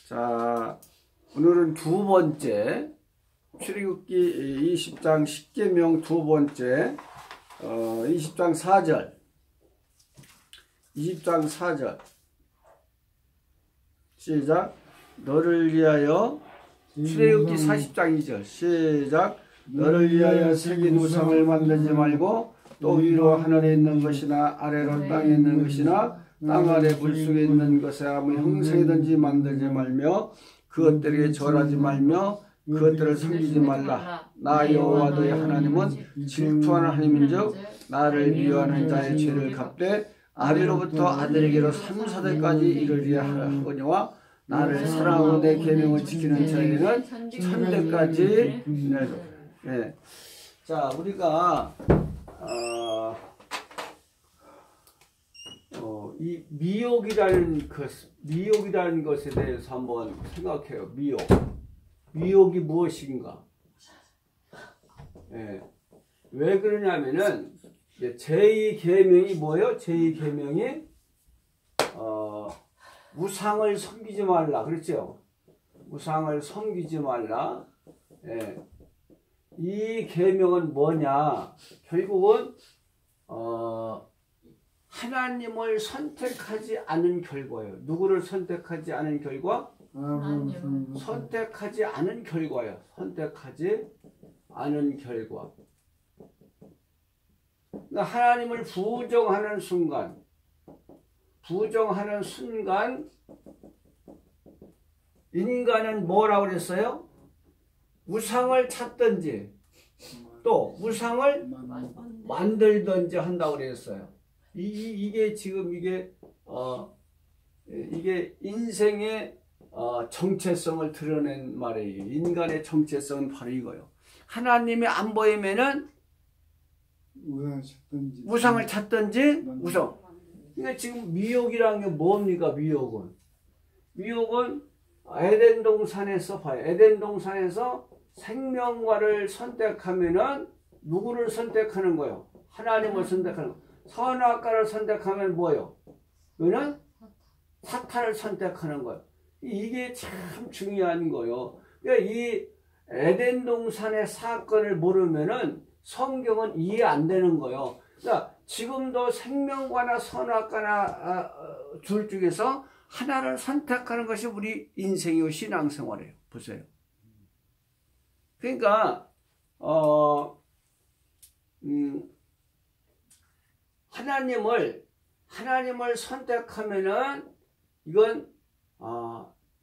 자, 오늘은 두 번째 출애굽기 20장 10계명 두 번째 20장 4절 20장 4절 시작. 너를 위하여 출애굽기 40장 2절 시작. 너를 위하여 새긴 우상을 만들지 말고 또 위로 하늘에 있는 것이나 아래로 땅에 있는 것이나 땅 아래 물속에 있는 것에 아무 형상이든지 만들지 말며 그것들에게 절하지 말며 그것들을 섬기지 말라. 나 여호와 너희 하나님은 질투하는 하나님인즉 나를 미워하는 자의 죄를 갚되 아비로부터 아들에게로 3, 4대까지 이르리라 하거니와 나를 사랑하고 내 계명을 지키는 자에게는 1000대까지 이르리라. 네. 자, 우리가 이 미혹이라는 것에 대해서 한번 생각해요. 미혹이 무엇인가? 예. 왜 그러냐면은 제2계명이 뭐예요? 제2계명이 우상을 섬기지 말라. 그렇죠? 우상을 섬기지 말라. 예. 이 계명은 뭐냐? 결국은 하나님을 선택하지 않은 결과예요. 누구를 선택하지 않은 결과? 선택하지 않은 결과예요. 선택하지 않은 결과. 그러니까 하나님을 부정하는 순간 인간은 뭐라고 그랬어요? 우상을 찾든지 또 우상을 만들든지 한다고 그랬어요. 이게 지금 이게 인생의 정체성을 드러낸 말이에요. 인간의 정체성은 바로 이거예요. 하나님이 안 보이면은 우상을 찾든지 우상. 그러니까 지금 미혹이라는 게 뭡니까? 미혹은 에덴 동산에서 봐요. 에덴 동산에서 생명과를 선택하면은 누구를 선택하는 거예요? 하나님을 선택하는 거예요. 선악과를 선택하면 뭐예요? 이거는 사탄을 선택하는 거예요. 이게 참 중요한 거예요. 그러니까 이 에덴 동산의 사건을 모르면은 성경은 이해 안 되는 거예요. 그러니까 지금도 생명과나 선악과나 둘 중에서 하나를 선택하는 것이 우리 인생이고 신앙생활이에요. 보세요. 그러니까 하나님을 선택하면은 이건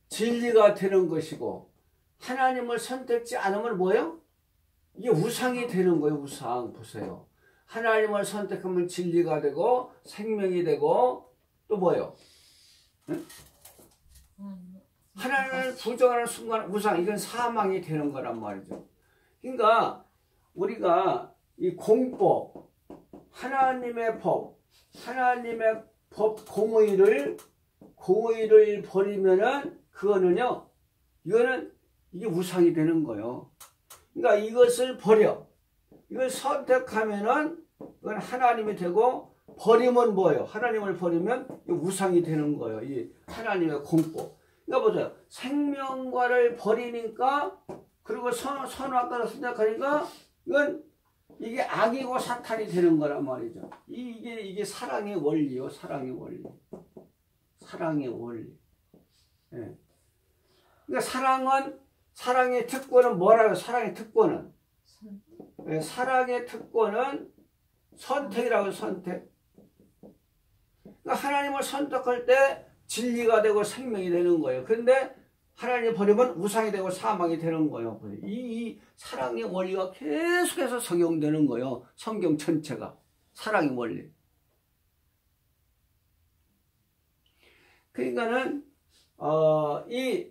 진리가 되는 것이고, 하나님을 선택지 않으면 뭐예요? 이게 우상이 되는 거예요. 우상. 보세요. 하나님을 선택하면 진리가 되고 생명이 되고 또 뭐예요? 응? 하나님을 부정하는 순간 우상, 이건 사망이 되는 거란 말이죠. 그러니까 우리가 이 공법, 하나님의 법 공의를 버리면은 그거는요, 이게 우상이 되는 거예요. 그러니까 이것을 버려. 이걸 선택하면은 그건 하나님이 되고, 버리면 뭐예요? 하나님을 버리면 우상이 되는 거예요. 이 하나님의 공법. 그러니까 보세요. 생명과를 버리니까, 그리고 선악과를 선택하니까 이게 악이고 사탄이 되는 거란 말이죠. 이게 사랑의 원리요. 사랑의 원리. 예. 그러니까 사랑의 특권은 뭐라고요? 사랑의 특권은? 예, 사랑의 특권은 선택이라고. 선택. 그러니까 하나님을 선택할 때 진리가 되고 생명이 되는 거예요. 그런데 하나님을 버리면 우상이 되고 사망이 되는 거예요. 이 사랑의 원리가 계속해서 적용되는 거예요. 성경 전체가. 사랑의 원리. 그러니까는 이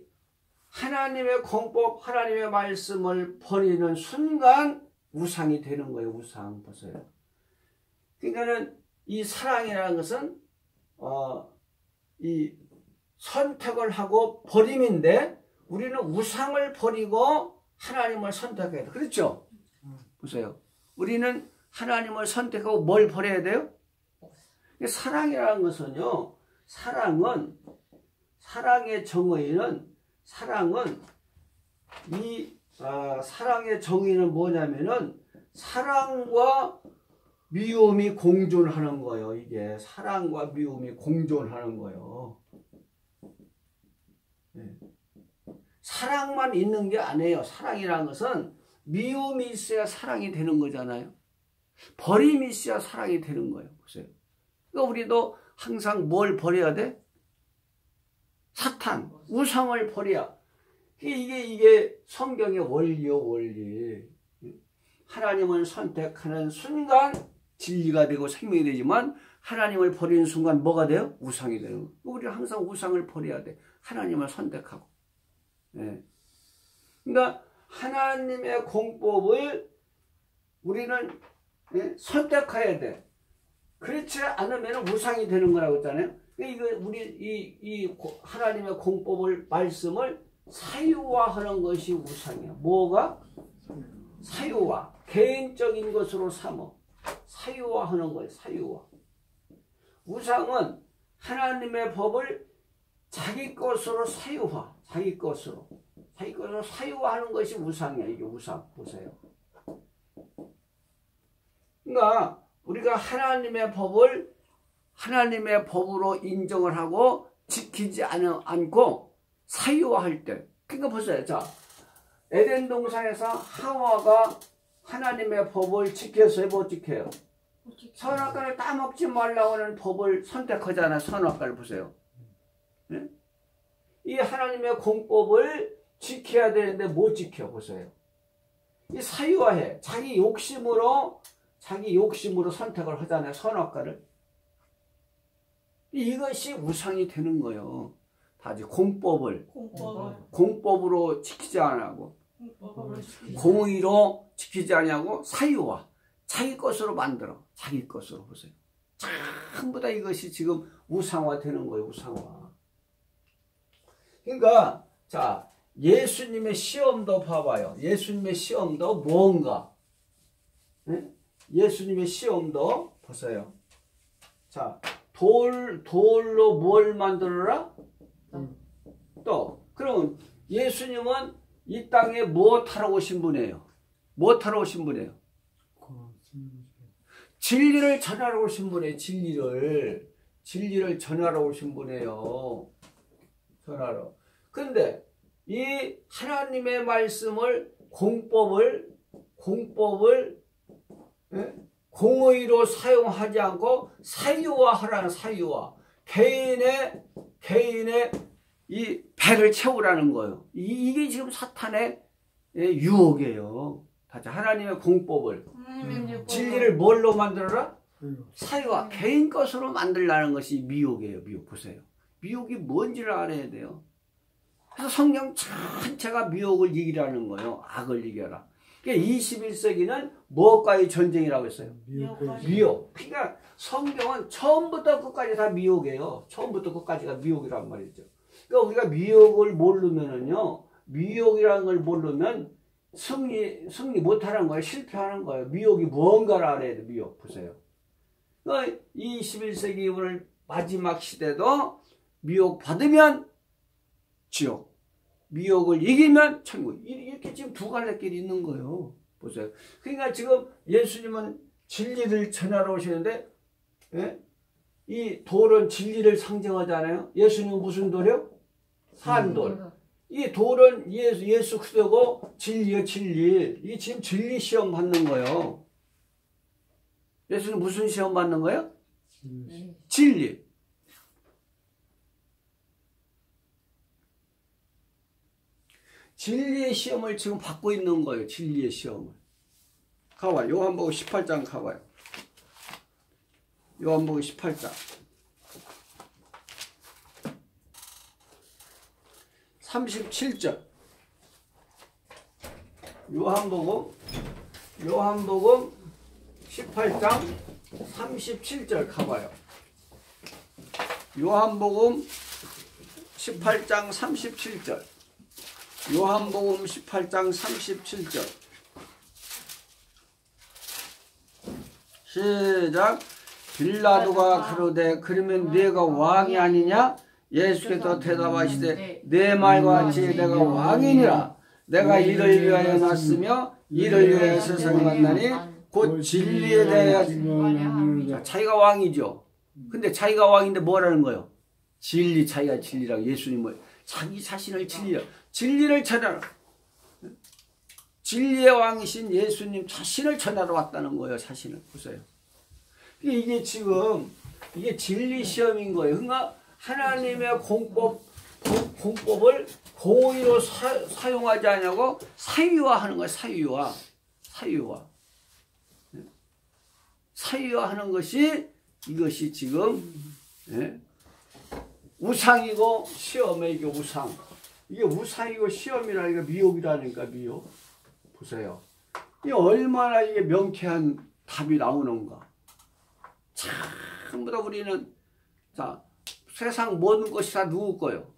하나님의 공법, 하나님의 말씀을 버리는 순간 우상이 되는 거예요. 우상. 보세요. 그러니까는 이 사랑이라는 것은 이 선택을 하고 버림인데, 우리는 우상을 버리고 하나님을 선택해야 돼요. 그렇죠? 보세요. 우리는 하나님을 선택하고 뭘 버려야 돼요? 사랑이라는 것은요, 사랑의 정의는 사랑은 사랑의 정의는 뭐냐면은 사랑과 미움이 공존하는 거예요. 이게 사랑과 미움이 공존하는 거예요. 네. 사랑만 있는 게 아니에요. 사랑이라는 것은 미움이 있어야 사랑이 되는 거잖아요. 버림이 있어야 사랑이 되는 거예요. 보세요. 그러니까 우리도 항상 뭘 버려야 돼? 사탄, 우상을 버려야. 이게 성경의 원리요, 원리. 하나님을 선택하는 순간 진리가 되고 생명이 되지만 하나님을 버리는 순간 뭐가 돼요? 우상이 되는 거예요. 우리는 항상 우상을 버려야 돼. 하나님을 선택하고. 네. 그러니까 하나님의 공법을 우리는 선택해야 돼. 그렇지 않으면 우상이 되는 거라고 했잖아요. 이거 우리 하나님의 공법을 말씀을 사유화하는 것이 우상이야. 뭐가? 사유화. 개인적인 것으로 삼어. 사유화하는 거예요. 사유화. 우상은 하나님의 법을 자기 것으로 사유화. 자기 것으로 사유화하는 것이 우상이야. 이게 우상. 보세요. 그러니까 우리가 하나님의 법을 하나님의 법으로 인정을 하고 지키지 않고 사유화할 때, 그러니까 보세요. 자, 에덴 동산에서 하와가 하나님의 법을 지켰어요? 못 지켜요? 선악과를 따먹지 말라고 하는 법을 선택하잖아요. 선악과를 보세요. 네? 이 하나님의 공법을 지켜야 되는데 못 지켜. 보세요. 이 사유화해. 자기 욕심으로 선택을 하잖아요. 선악과를. 이것이 우상이 되는 거예요. 다지 공법으로 지키지 않고 공의로 지키지 않냐고 사유화. 자기 것으로 만들어. 자기 것으로. 보세요. 전부 다 이것이 지금 우상화 되는 거예요. 우상화. 그러니까 자, 예수님의 시험도 봐봐요. 예수님의 시험도 뭔가. 네? 예수님의 시험도 보세요. 자, 돌로 뭘 만들어라? 또 그럼 예수님은 이 땅에 무엇하러 오신 분이에요? 무엇하러 오신 분이에요? 진리를 전하러 오신 분이에요. 진리를 전하러 오신 분이에요. 전하러. 근데 이 하나님의 말씀을 공법을 공의로 사용하지 않고 사유화하라는 사유화. 개인의 이 배를 채우라는 거예요. 이게 지금 사탄의 유혹이에요. 하나님의 공법을 진리를 뭘로 만들어라? 사유화. 개인 것으로 만들라는 것이 미혹이에요. 미혹. 보세요. 미혹이 뭔지를 알아야 돼요. 그래서 성경 전체가 미혹을 이기라는 거예요. 악을 이겨라. 그러니까 21세기는 무엇과의 전쟁이라고 했어요? 미혹. 그러니까 성경은 처음부터 끝까지 다 미혹이에요. 처음부터 끝까지가 미혹이란 말이죠. 그러니까 우리가 미혹을 모르면은요, 미혹이라는 걸 모르면 승리 못하는 거예요. 실패하는 거예요. 미혹이 무언가를 알아야 돼요. 미혹. 보세요. 그러니까 21세기 오늘 마지막 시대도 미혹 받으면 지옥. 미혹을 이기면 천국. 이렇게 지금 두 갈래 길이 있는 거예요. 보세요. 그러니까 지금 예수님은 진리를 전하러 오시는데, 이 돌은 진리를 상징하잖아요. 예수님은 무슨 돌이요? 산돌. 이 돌은 예수 그리스도고 진리요, 진리. 이게 지금 진리 시험 받는 거예요. 예수는 무슨 시험 받는 거예요? 진리. 진리의 시험을 지금 받고 있는 거예요. 진리의 시험을. 가봐요. 요한복음 18장 가봐요. 요한복음 18장. 37절. 요한복음 18장 37절 가봐요. 요한복음 18장 37절. 요한복음 18장 37절. 시작. 빌라도가 가로되 그러면 네가 왕이 아니냐? 예수께서 대답하시되 내 말과 같이 내가 왕이니라. 내가 이를 위하여 났으며 이를 위하여 세상을 만나니 곧 진리에 대하여. 자기가 왕이죠. 근데 자기가 왕인데 뭐라는 거예요? 진리, 자기가 진리라고. 예수님은 자기 자신을 진리를 전하라. 진리의 왕이신 예수님 자신을 전하러 왔다는 거예요. 자신을 보세요. 이게 지금 이게 진리 시험인 거예요. 그러니까 하나님의 공법을 공의로 사용하지 않냐고 사유화하는 거예요. 사유화하는 것이 이것이 지금 우상이고 시험에 이게 우상. 이게 우상이고 시험이라니까 미혹이라니까 미혹. 보세요. 이게 얼마나 이게 명쾌한 답이 나오는가. 전부 다 우리는 자 세상 모든 것이 다 누구 거요?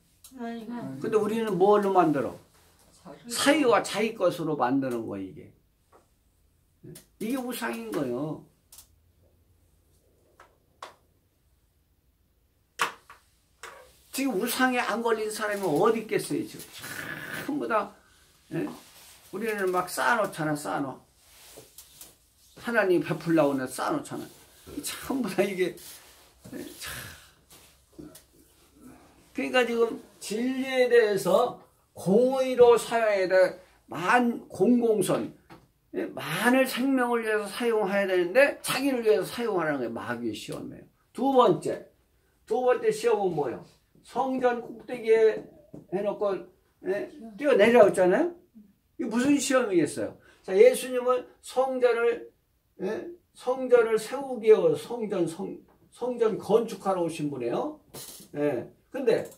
근데 우리는 뭘로 만들어? 사유와 자기 것으로 만드는 거예요. 이게 우상인 거예요. 지금 우상에 안 걸린 사람이 어디 있겠어요? 지금 전부 다 우리는 막 쌓아놓잖아. 쌓아놓아. 하나님 베풀라고 쌓아놓잖아. 전부 다 이게 그러니까 지금 진리에 대해서 공의로 사용해야 돼. 공공선 만을 생명을 위해서 사용해야 되는데 자기를 위해서 사용하라는 게 마귀의 시험이에요. 두 번째 시험은 뭐예요? 성전 꼭대기에 해놓고 뛰어내려고 했잖아요. 이게 무슨 시험이겠어요? 자, 예수님은 성전을 세우기 위해서 성전 건축하러 오신 분이에요. 근데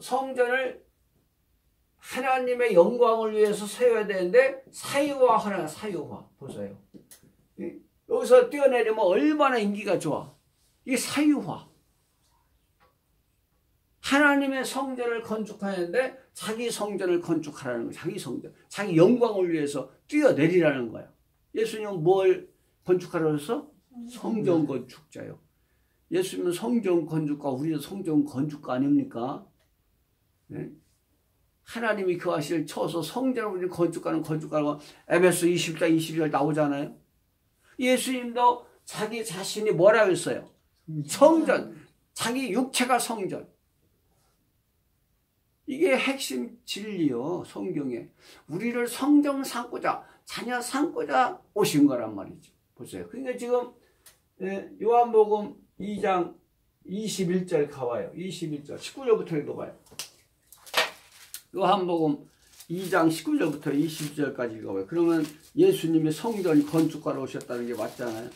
성전을 하나님의 영광을 위해서 세워야 되는데 사유화. 보세요. 여기서 뛰어내리면 얼마나 인기가 좋아. 이게 사유화. 하나님의 성전을 건축하는데 자기 성전을 건축하라는 거예요. 자기 성전. 자기 영광을 위해서 뛰어내리라는 거예요. 예수님은 뭘 건축하라고 했어? 성전 건축자요. 예수님은 성전 건축가, 우리는 성전 건축가 아닙니까? 하나님이 그 아시를 쳐서 성전을 우리 건축가라고 에베소 20장 22절 나오잖아요. 예수님도 자기 자신이 뭐라고 했어요? 성전. 자기 육체가 성전. 이게 핵심 진리요. 성경에. 우리를 성전 삼고자, 자녀 삼고자 오신 거란 말이죠. 보세요. 그러니까 지금 요한복음 2장 21절 가봐요. 21절 19절부터 읽어봐요. 요한복음 2장 19절부터 22절까지 읽어봐요. 그러면 예수님이 성전 건축가로 오셨다는 게 맞잖아요.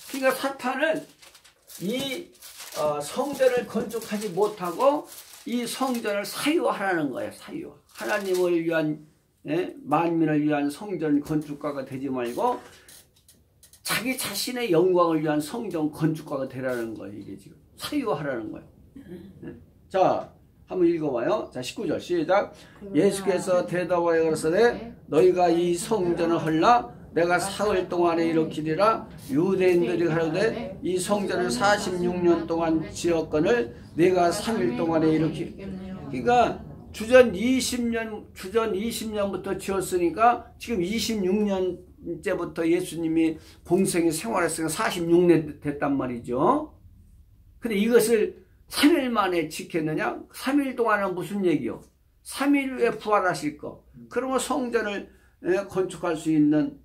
그러니까 사탄은 이 성전을 건축하지 못하고 이 성전을 사유화하라는 거예요. 사유화. 하나님을 위한 만민을 위한 성전 건축가가 되지 말고 자기 자신의 영광을 위한 성전 건축가가 되라는 거예요. 이게 지금 사유화하라는 거예요. 자, 한번 읽어봐요. 자, 19절 시작. 예수께서 대답하여 가라사대 너희가 이 성전을 헐라 내가 사흘 동안에 일으키리라. 유대인들이 가로되 이 성전을 46년 동안 지었거늘 내가 3일 동안에 일으키. 그러니까 주전 20년부터 지었으니까 지금 26년째부터 예수님이 공생에 생활했으니까 46년 됐단 말이죠. 근데 이것을 3일 만에 지켰느냐? 3일 동안은 무슨 얘기요? 3일 후에 부활하실 거. 그러면 성전을 건축할 수 있는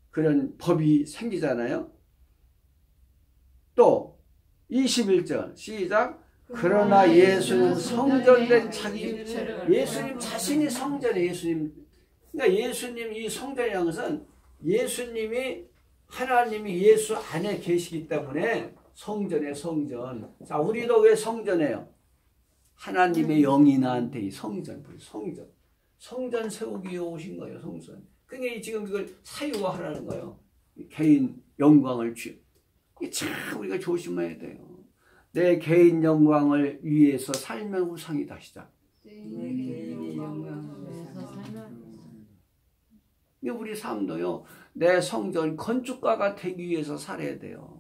그런 법이 생기잖아요. 또 21절 시작. 그러나 예수는 성전된 예수님 자신이 성전이에요. 예수님. 그러니까 예수님 이 성전이라는 것은 예수님이 하나님이 예수 안에 계시기 때문에 성전의 성전. 자, 우리도 왜 성전이에요? 하나님의 영이 나한테 이 성전 세우기 위해 오신 거예요. 성전. 그러니까 지금 이걸 사유화하라는 거예요. 개인 영광을 이게 참 우리가 조심해야 돼요. 내 개인 영광을 위해서 살면 우상이다. 시작. 개인의 영광을 위해서 살면 우리 삶도요. 내 성전 건축가가 되기 위해서 살아야 돼요.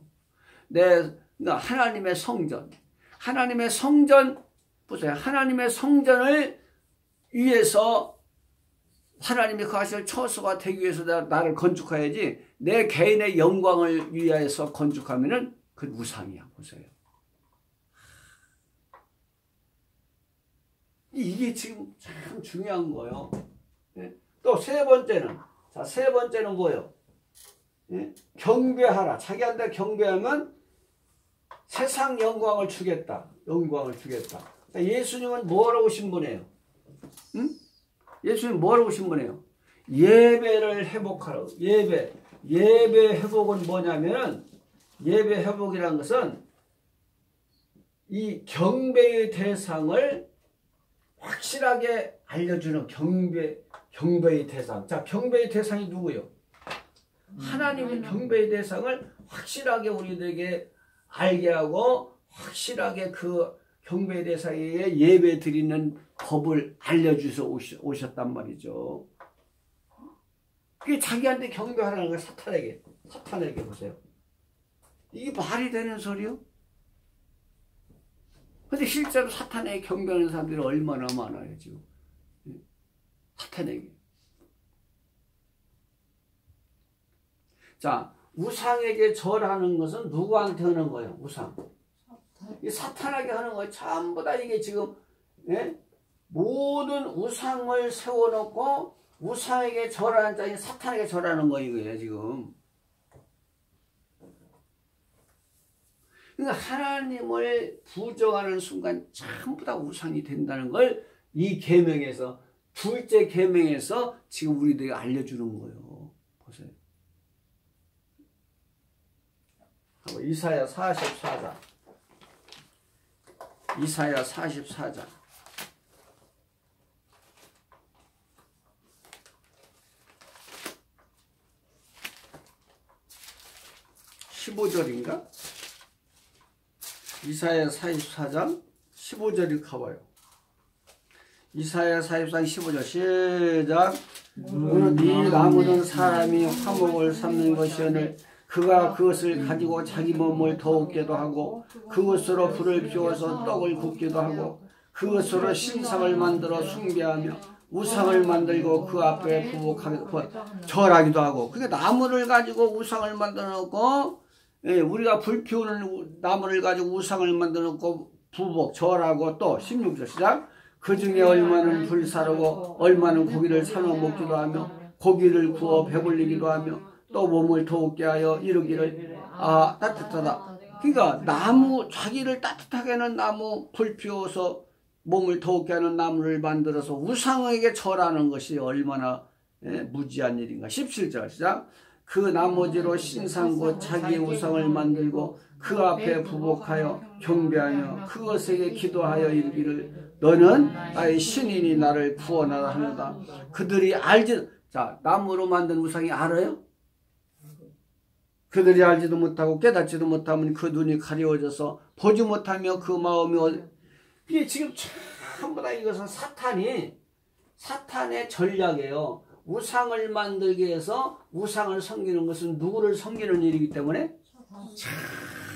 내 그러니까 하나님의 성전. 하나님의 성전, 보세요. 하나님의 성전을 위해서 하나님이 그 하실 처소가 되기 위해서 나를 건축해야지 내 개인의 영광을 위하여서 건축하면은 그 우상이야. 보세요. 이게 지금 참 중요한 거예요. 또 세 번째는, 자, 세 번째는 뭐예요? 경배하라. 자기한테 경배하면 세상 영광을 주겠다. 영광을 주겠다. 예수님은 뭐라고 오신 분이에요? 응? 예수님 뭐라고 오신 분이에요? 예배를 회복하라고. 예배 회복은 뭐냐면, 예배 회복이라는 것은 이 경배의 대상을 확실하게 알려주는 경배의 대상. 자, 경배의 대상이 누구예요? 하나님의 경배의 대상을 확실하게 우리들에게 알게 하고 확실하게 그 경배의 대상에 예배 드리는 법을 알려주셔서 오셨단 말이죠. 그게 자기한테 경배하라는 거예요. 사탄에게 보세요. 이게 말이 되는 소리요? 근데 실제로 사탄에게 경배하는 사람들이 얼마나 많아요, 지금. 사탄에게. 자, 우상에게 절하는 것은 누구한테 하는 거예요? 우상. 이 사탄에게 하는 거예요. 전부 다 이게 지금, 모든 우상을 세워놓고 우상에게 절하는 자니 사탄에게 절하는 거예요, 지금. 그러니까 하나님을 부정하는 순간 전부 다 우상이 된다는 걸 이 계명에서, 둘째 계명에서 지금 우리들에게 알려주는 거예요. 보세요. 이사야 44장. 이사야 44장. 15절인가? 이사야 44장 15절이 가봐요. 이사야 44장 15절 시작. 네 나무는 사람이 화목을 삼는 것이오늘 그가 그것을 가지고 자기 몸을 더욱게도 하고 그것으로 불을 피워서 떡을 굽기도 하고 그것으로 신상을 만들어 숭배하며 우상을 만들고 그 앞에 절하기도 하고. 그게 나무를 가지고 우상을 만들어 놓고, 우리가 불 피우는 나무를 가지고 우상을 만들어 놓고 절하고. 또 16절 시작. 그 중에 얼마는 불사르고 얼마는 고기를 삶아 먹기도 하며 고기를 구워 배불리기도 하며 또 몸을 더욱게 하여 이르기를 따뜻하다. 그러니까 나무, 자기를 따뜻하게 하는 나무, 불 피워서 몸을 더욱게 하는 나무를 만들어서 우상에게 절하는 것이 얼마나 무지한 일인가. 17절 시작. 그 나머지로 신상곧 자기의 우상을 만들고 그 앞에 부복하여 경배하며 그것에게 기도하여 이르기를 너는 나의 신인이 나를 구원하라 하노다. 그들이 자, 나무로 만든 우상이 알아요? 그들이 알지도 못하고 깨닫지도 못하면 그 눈이 가려워져서 보지 못하며 그 마음이 이게 지금 전부 다 이것은 사탄의 전략이에요. 우상을 만들기 위해서 우상을 섬기는 것은 누구를 섬기는 일이기 때문에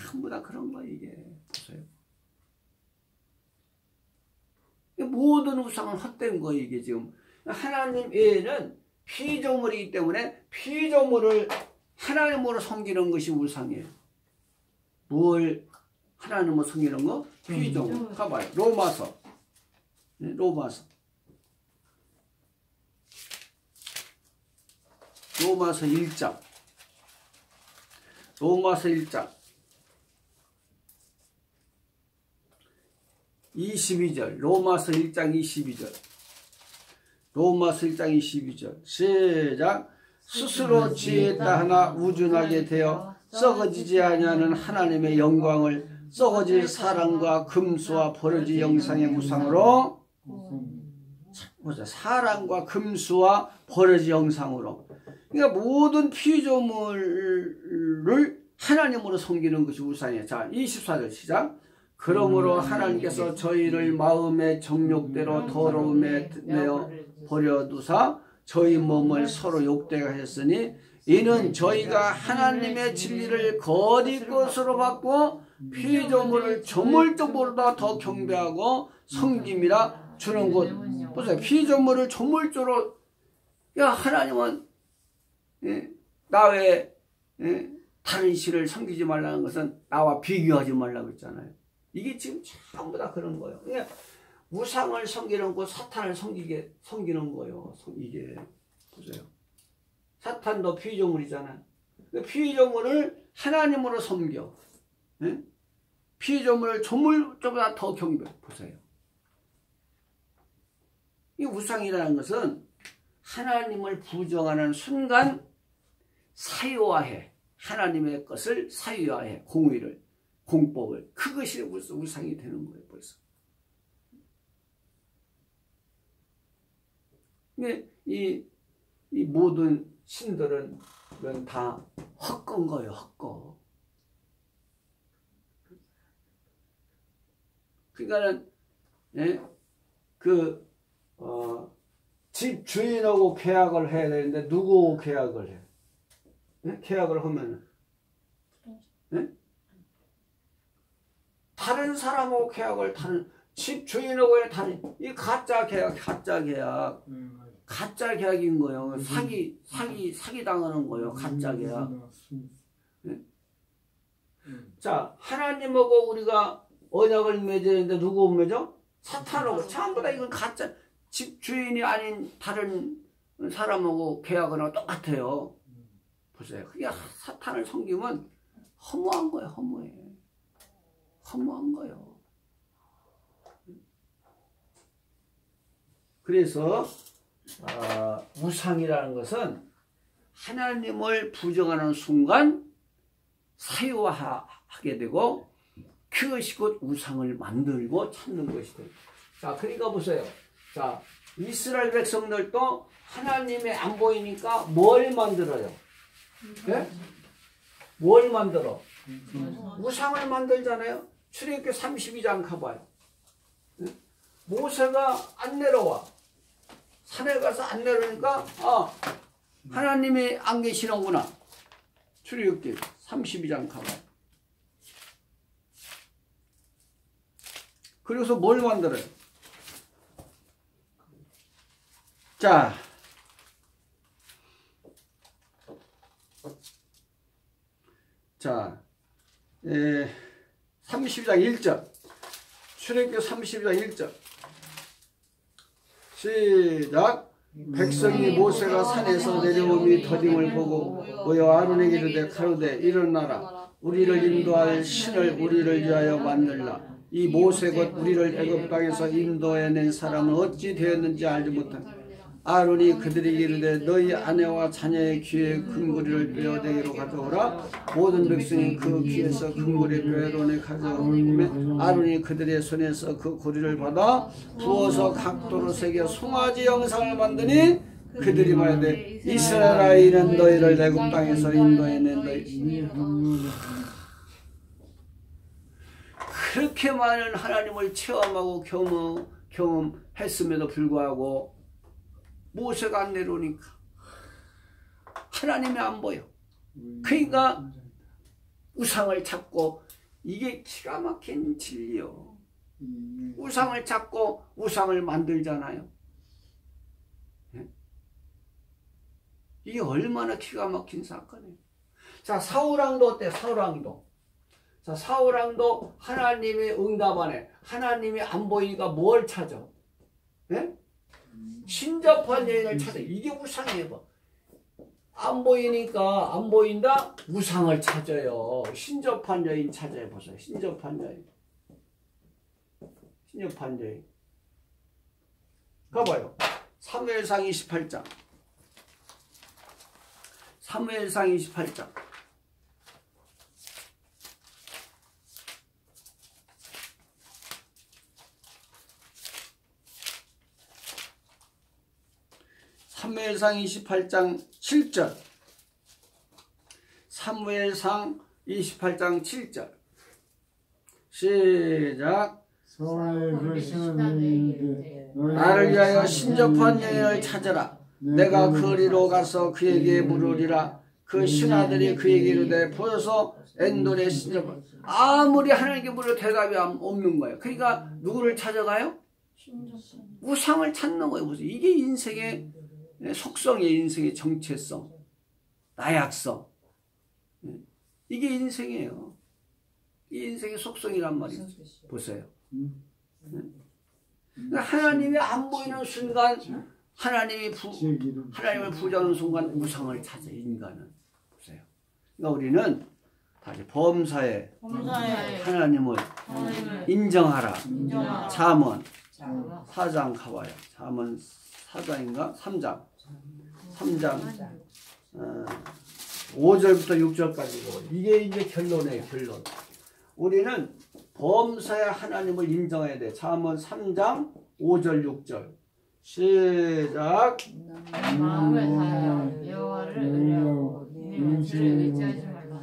전부 다 그런 거예요. 이게 보세요. 모든 우상은 헛된 거예요. 이게 지금 하나님 외에는 피조물이기 때문에 피조물을 하나님으로 섬기는 것이 우상이에요. 뭘 하나님으로 섬기는 거? 피조물. 가봐요. 로마서 1장. 로마서 1장 22절. 로마서 1장 22절. 로마서 1장 22절. 시작. 스스로 지혜다 하나 우준하게 되어 썩어지지 아니하는 하나님의 영광을 썩어질 사랑과 금수와 버러지 영상의 우상으로, 보자, 사랑과 금수와 버러지 영상으로. 그러니까 모든 피조물을 하나님으로 섬기는 것이 우상이에요. 자, 24절 시작. 그러므로 하나님께서 저희를 마음의 정욕대로 더러움에 내어 버려두사 저희 몸을 서로 욕되게 하셨으니 이는 저희가 하나님의 진리를 거짓 것으로 받고 피조물을 조물조보다 더 경배하고 섬김이라 주는 것. 보세요. 피조물을 조물조로, 야, 하나님은 나 외에 다른 신을 섬기지 말라는 것은 나와 비교하지 말라고 했잖아요. 이게 지금 전부 다 그런 거예요. 그러니까 우상을 섬기는 거, 사탄을 섬기는 거예요. 이게 보세요. 사탄도 피조물이잖아요. 피조물을 하나님으로 섬겨. 피조물을 조물조보다 더 경배. 보세요. 이 우상이라는 것은 하나님을 부정하는 순간 사유화해. 하나님의 것을 사유화해. 공의를, 공법을. 그것이 벌써 우상이 되는 거예요. 벌써. 근데 이 모든 신들은 다 헛건 거예요. 헛거. 그러니까는 집 주인하고 계약을 해야 되는데 누구 계약을 해? 계약을 하면은 다른 사람하고 계약을 집 주인하고 해 다른 이 가짜 계약, 가짜 계약인 거예요. 사기 당하는 거예요. 가짜 계약. 자, 하나님하고 우리가 언약을 맺었는데 누구 맺어? 사탄하고. 전부 다 이건 가짜. 집 주인이 아닌 다른 사람하고 계약은 똑같아요. 보세요. 그게 사탄을 섬기면 허무한 거예요. 허무해. 허무한 거예요. 그래서 우상이라는 것은 하나님을 부정하는 순간 사유화하게 되고 그것이 곧 우상을 만들고 찾는 것이 돼요. 자, 그러니까 보세요. 자, 이스라엘 백성들도 하나님이 안 보이니까 뭘 만들어요? 네? 뭘 만들어? 우상을 만들잖아요. 출애굽기 32장 가봐요. 모세가 안 내려와. 산에 가서 안 내려오니까 하나님이 안 계시는구나. 출애굽기 32장 가봐요. 그래서 뭘 만들어요? 자, 32장 1절. 출애굽기 32장 1절. 시작. 백성이 모세가 산에서 내려오니 더딤을 보고 모여 아론에게 이르되 가로되 일어나라. 우리를 인도할 신을 우리를 위하여 만들라. 이 모세 곧 우리를 애굽 땅에서 인도해낸 사람은 어찌 되었는지 알지 못하니 아론이 그들에게 이르되 너희 아내와 자녀의 귀에 금고리를 빼어내기로 가져오라. 모든 백성이 그 귀에서 금고리 빼어내 가져오면 아론이 그들의 손에서 그 고리를 받아 부어서 각도로 새겨 송아지 형상을 만드니 그들이 말하되 이스라엘 아이는 너희를 애굽 땅에서 인도해낸 너희. 그렇게 많은 하나님을 체험하고 경험했음에도 불구하고 모세가 안 내려오니까 하나님이 안 보여. 그러니까 우상을 찾고, 이게 기가 막힌 진리요. 우상을 찾고 우상을 만들잖아요. 이게 얼마나 기가 막힌 사건이에요. 자, 사울왕도 어때? 사울왕도. 자, 사울왕도 하나님의 응답 안에 하나님이 안 보이니까 뭘 찾아? 예? 신접한 여인을 찾아. 이게 우상이에요. 안 보이니까, 안 보인다? 우상을 찾아요. 신접한 여인 찾아요. 보세요. 신접한 여인. 신접한 여인. 가봐요. 사무엘상 28장. 사무엘상 28장. 사무엘상 28장 7절. 사무엘상 28장 7절. 시작. 나를 위하여 신접한 여인을 찾아라. 내가 거리로 가서 그에게 물으리라. 그 신하들이 그에게 이르되 보소서 엔돌의 신전. 아무리 하나님께 물어 대답이 없는 거예요. 그러니까 누구를 찾아가요? 우상을 찾는 거예요. 무슨 이게 인생의 속성이에요. 인생의 정체성, 나약성. 이게 인생이에요. 이 인생의 속성이란 말이죠. 보세요. 그러니까 하나님이 안 보이는 순간, 하나님을 부정하는 순간 우상을 찾아 인간은. 보세요. 그러니까 우리는 다시 범사에 하나님을 인정하라. 잠언 4장 가봐요. 잠언 4장인가? 3장 5절부터 6절까지고 이게 이제 결론이에요. 결론. 우리는 범사에 하나님을 인정해야 돼. 잠언 3장 5절 6절 시작. 마음을 다하여 여호와를 의뢰하고 네 원수를 의지하지 말라.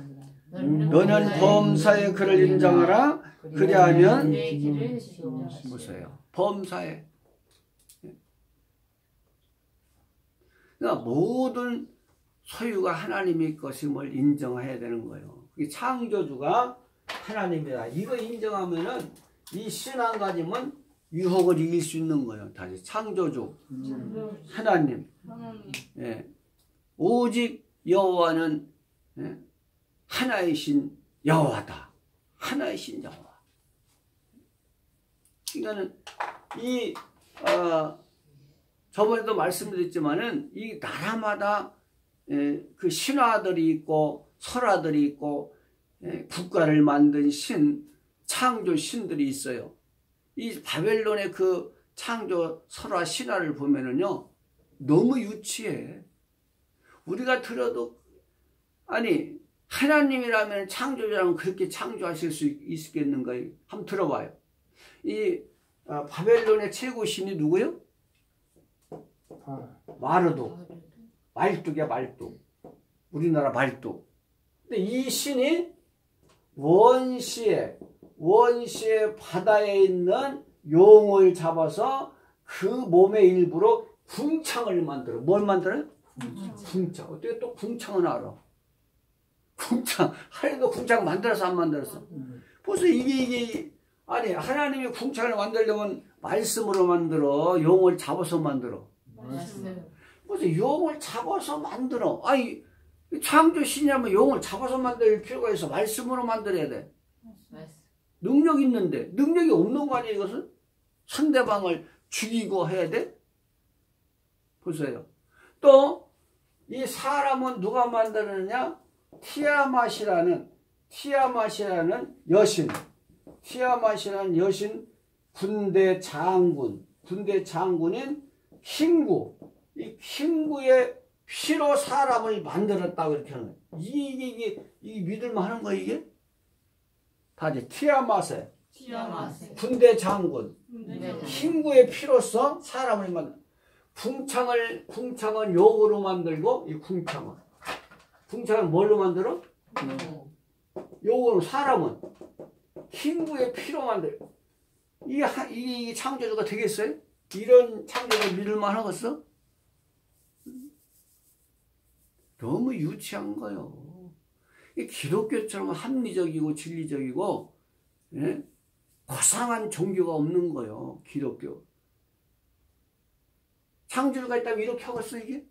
너는 범사에 그를 인정하라. 그리하면 내 길을 지도하라. 보세요. 범사에. 그러니까 모든 소유가 하나님의 것임을 인정해야 되는 거예요. 창조주가 하나님이다. 이거 인정하면은 이 신 한 가지면 유혹을 이길 수 있는 거예요. 다시 창조주 하나님. 예. 오직 여호와는 예. 하나의 신 여호와다. 하나의 신 여호와. 그러니까는 이 저번에도 말씀드렸지만은 이 나라마다 그 신화들이 있고 설화들이 있고 국가를 만든 신, 창조 신들이 있어요. 이 바벨론의 그 창조 설화 신화를 보면은요 너무 유치해. 우리가 들어도 아니 하나님이라면 창조주라면 그렇게 창조하실 수 있겠는가요? 한번 들어봐요. 이 바벨론의 최고 신이 누구요? 마르도. 말뚝이야 말뚝. 우리나라 말뚝. 근데 이 신이 원시에 바다에 있는 용을 잡아서 그 몸의 일부로 궁창을 만들어. 뭘 만들어요? 궁창. 어떻게 또 궁창은 알아? 궁창. 하나님도 궁창 만들어서 안 만들었어? 벌써 이게 아니 하나님이 궁창을 만들려면 말씀으로 만들어. 용을 잡아서 만들어. 벌써 용을 잡아서 만들어. 아니 창조신이라면 용을 잡아서 만들 필요가 있어. 말씀으로 만들어야 돼. 능력 있는데 능력이 없는 거 아니에요? 이것은 상대방을 죽이고 해야 돼. 보세요. 또 이 사람은 누가 만드느냐? 티아맛이라는 여신, 티아맛이라는 여신 군대 장군인 킹구. 이 킹구의 피로 사람을 만들었다고 이렇게 하는 거예요. 이게 믿을만 한 거야, 이게? 다 이제 티아맛에 군대 장군. 킹구의 피로서 사람을 만들. 궁창은 용으로 만들고, 이 궁창은 뭘로 만들어? 용으로 사람은. 킹구의 피로 만들. 이 창조주가 되겠어요? 이런 창조가 믿을만 하겠어? 너무 유치한 거요. 기독교처럼 합리적이고 진리적이고 예? 고상한 종교가 없는 거요. 기독교. 창조주가 있다면 이렇게 하겠어 이게?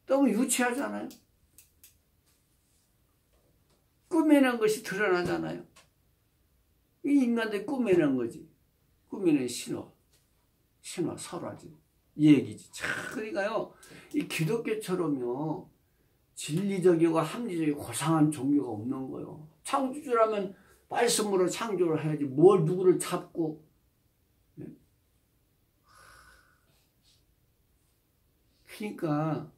너무 유치하잖아요. 꾸며낸 것이 드러나잖아요. 이 인간들이 꾸며낸 거지. 꾸며낸 신화, 설화지. 이 얘기지. 그러니까요, 이 기독교처럼요, 진리적이고 합리적이고 고상한 종교가 없는 거예요. 창조주라면 말씀으로 창조를 해야지. 뭘 누구를 잡고. 그러니까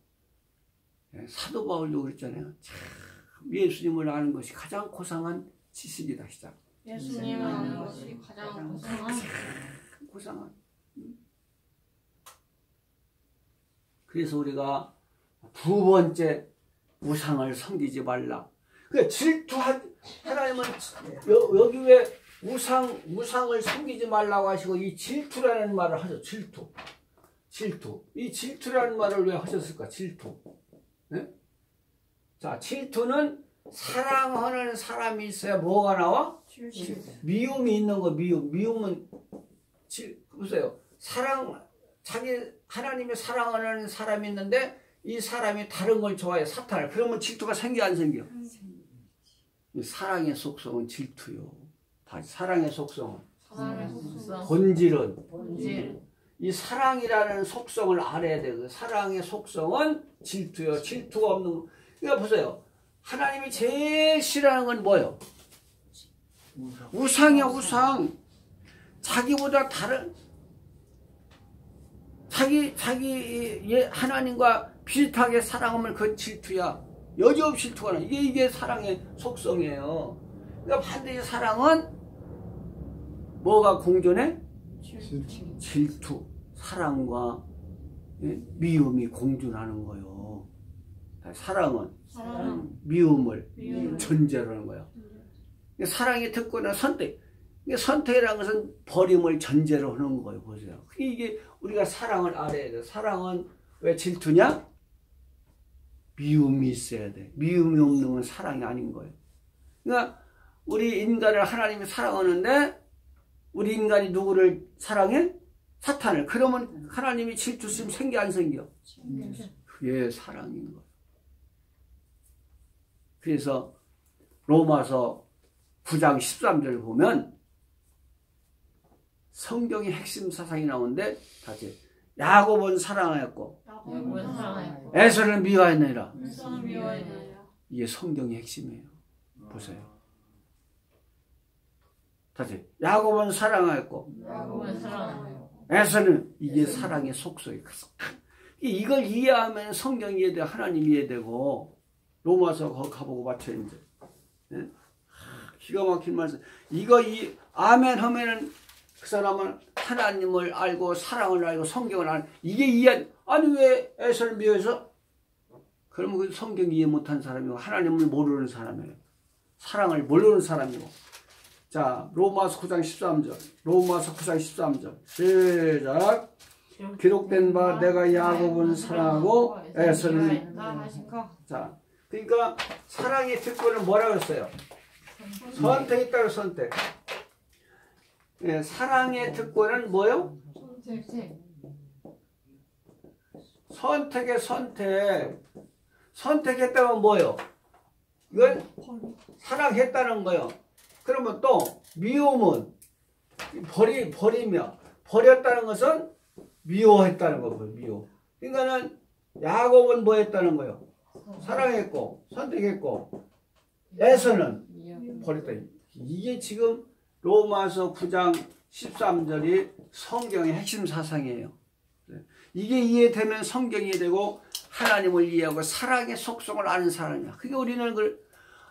사도 바울도 그랬잖아요. 참 예수님을 아는 것이 가장 고상한 지식이다. 시작. 예수님을 아는 것이 가장 고상한. 그래서 우리가 두 번째 우상을 섬기지 말라. 그러니까 하나님은 여기 왜 우상을 섬기지 말라고 하시고 이 질투라는 말을 하죠. 질투. 이 질투라는 말을 왜 하셨을까? 질투. 네? 자, 질투는 사랑하는 사람이 있어야 뭐가 나와? 미움이 있는 거. 미움은 보세요. 하나님이 사랑하는 사람이 있는데 이 사람이 다른 걸 좋아해. 사탄을. 그러면 질투가 생겨 안 생겨? 사랑의 속성은 질투요. 사랑의 속성은 본질은 이 사랑이라는 속성을 알아야 돼. 그 사랑의 속성은 질투요. 질투가 없는 거. 그러니까 보세요. 하나님이 제일 싫어하는 건 뭐예요? 우상이야. 우상. 자기보다 다른 자기 하나님과 비슷하게 사랑하면 그건 질투야. 여지없이 질투가 나. 이게 사랑의 속성이에요. 그러니까 반드시 사랑은 뭐가 공존해? 질투. 사랑과 미움이 공존하는 거예요. 사랑은 미움을 전제로 하는 거예요. 사랑의 특권은 선택. 선택이라는 것은 버림을 전제로 하는 거예요. 보세요. 이게 우리가 사랑을 알아야 돼요. 사랑은 왜 질투냐? 미움이 있어야 돼. 미움이 없는 건 사랑이 아닌 거예요. 그러니까 우리 인간을 하나님이 사랑하는데 우리 인간이 누구를 사랑해? 사탄을. 그러면 하나님이 질투 있으면 생겨 안 생겨? 그게 사랑인 거예요. 그래서 로마서 9장 13절 보면 성경의 핵심 사상이 나오는데 다시 야곱은 사랑하였고 에서는 미워하였느니라. 이게 성경의 핵심이에요. 보세요. 다시 야곱은 사랑하였고 에서는 이게 사랑의 속성이에요. 이걸 이해하면 성경 이해되고 하나님 이해되고 로마서 거기 가보고 맞춰야 이제. 기가 막힌 말씀. 아멘 하면은 그 사람은 하나님을 알고 사랑을 알고 성경을 알고 이게 이해. 아니 왜 에서를 미워해서? 그러면 그 성경 이해 못한 사람이고 하나님을 모르는 사람이에요. 사랑을 모르는 사람이고. 자, 로마서 9장 13절. 로마서 9장 13절. 시작. 기록된 바 내가 야곱은 사랑하고 에서는. 자, 그러니까 사랑의 특권은 뭐라고 했어요? 선택했다고. 선택. 네, 사랑의 특권은 뭐요? 선택의 선택. 선택했다면 뭐요? 이건 사랑했다는 거요. 그러면 또 미움은 버리며 버렸다는 것은 미워했다는 거고요. 미워. 그러니까는 야곱은 뭐 했다는 거요? 사랑했고 선택했고 에서는 버렸다. 이게 지금 로마서 9장 13절이 성경의 핵심 사상이에요. 이게 이해되면 성경이 이해되고 하나님을 이해하고 사랑의 속성을 아는 사람이야. 그게 우리는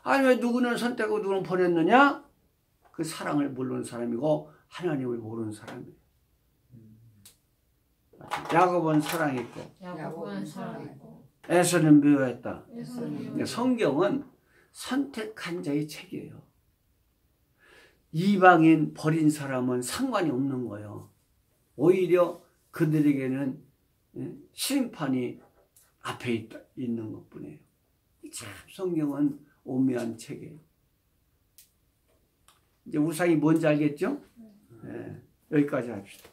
아니 왜 누구는 선택하고 누구는 버렸느냐? 그 사랑을 모르는 사람이고 하나님을 모르는 사람이에요. 야곱은 사랑했고 에서는 미워했다. 성경은 선택한 자의 책이에요. 이방인 버린 사람은 상관이 없는 거예요. 오히려 그들에게는 심판이 앞에 있는 것뿐이에요. 참 성경은 오묘한 책이에요. 이제 우상이 뭔지 알겠죠? 네, 여기까지 합시다.